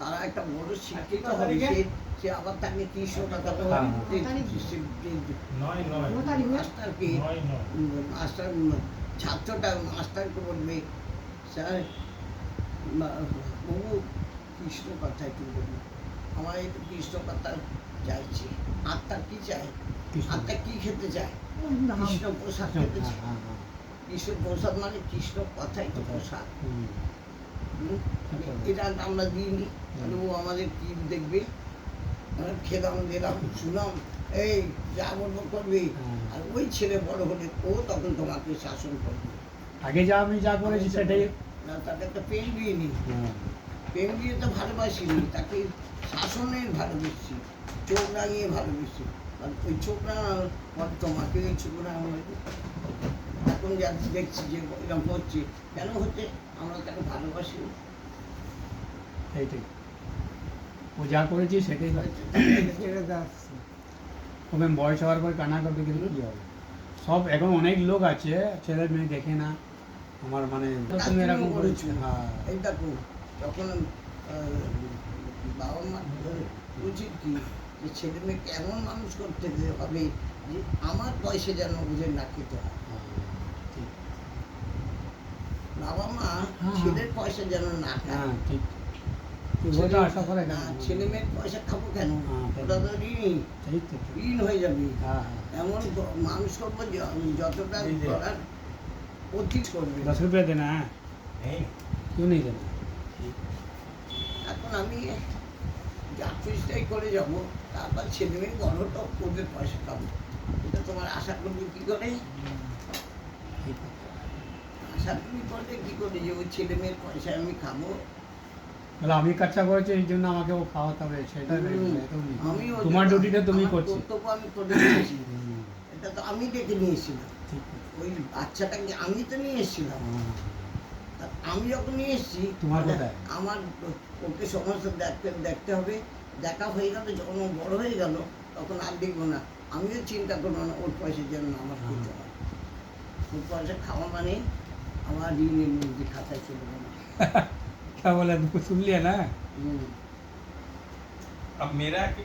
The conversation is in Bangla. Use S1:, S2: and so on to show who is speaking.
S1: তারা একটা বড় শিক্ষিত হবে, সে আবার তাকে কৃষ্ণ কথা মাস্টারকে মাস্টার ছাত্রটা মাস্টারকে বলবে, স্যার বহু কৃষ্ণ কথা একটু বলুন, আমার একটু কৃষ্ণ কথা চাইছি। আত্মা কি চায়? আত্মা কি খেতে চায়? কৃষ্ণ প্রসাদ খেতে চায়। কৃষ্ণ প্রসাদ মানে কৃষ্ণ কথাই তো প্রসাদ। এটা আমরা দিইনি, তাহলে ও আমাদের কি দেখবে? খেলাম দিলাম শুনলাম, এই যা বলবো করবে। আর ওই ছেলে বড় হলে ও তখন তোমাকে শাসন করবে।
S2: আগে যা আমি যা করেছি সেটাই।
S1: না, তাকে একটা প্রেম দিইনি, প্রেম দিয়ে তো ভালোবাসিনি, তাকে শাসনের ভালোবেসছি, চোখ রাঙিয়ে ভালোবেসছি। কারণ ওই চোখ রাঙানোর পর তোমাকে ওই চোখ রাঙানো, এখন যা দেখছি যে এরকম হচ্ছে, কেন হচ্ছে? আমরা তাকে ভালোবাসি।
S2: এইটাই ও যা করেছি সেটাই ওকে বয়স হওয়ার পর কান্না করবে, কিন্তু কী হবে? সব এখন অনেক লোক আছে ছেলে মেয়ে দেখে না, আমার মানে তুমি এরকম করেছো। হ্যাঁ,
S1: এই দেখো, তখন বাবা মা উচিত কি যে ছেলে মেয়ে কেমন মানুষ করতে হবে, যে আমার পয়সা যেন ওদের না খেতে হয়। বাবা মা ছেলের পয়সা যেন না খায়।
S2: ঠিক, আশা করে
S1: ছেলে মেয়ের পয়সা খাবো কেন? ওটা তো ঋণ হয়ে যাবে। এমন মানুষ করবো যতটা করার অধিক করবে।
S2: 10 रुपया देना है? क्यों नहीं देना?
S1: এখন আমি যা চেষ্টাই করে যাবো, তারপর ছেলে মেয়ে বড় তো ওদের পয়সা খাবো। এটা তোমার আশা করবে কি করে? আশা তুমি করবে কি করে যে ওই ছেলে মেয়ের পয়সা আমি খাবো?
S2: বলে আমি কাজটা করেছি এই জন্য আমাকে ও খাওয়াতে হবে, সেটা
S1: আমি
S2: তোমার ডিউটিটা তুমি করছো।
S1: কর্তব্য আমি করে নিয়েছি, এটা তো আমি ডেকে নিয়েছিলাম। ওই বাচ্চাটাকে আমি তো নিয়ে এসেছিলাম। আমি যখন নিয়ে এসেছি,
S2: তোমার কোথায়?
S1: আমার ওকে সমস্ত দেখতে হবে। দেখা হয়ে গেল, যখন ও বড় হয়ে গেল তখন আর দেখবো না। আমিও চিন্তা করবো না ওর পয়সার জন্য আমার খেতে হয়। ওর পয়সা খাওয়া মানে আমার ঋণের মধ্যে খাতায় চলে গেল।
S2: क्या बोला? सुन लिया ना?
S3: अब मेरा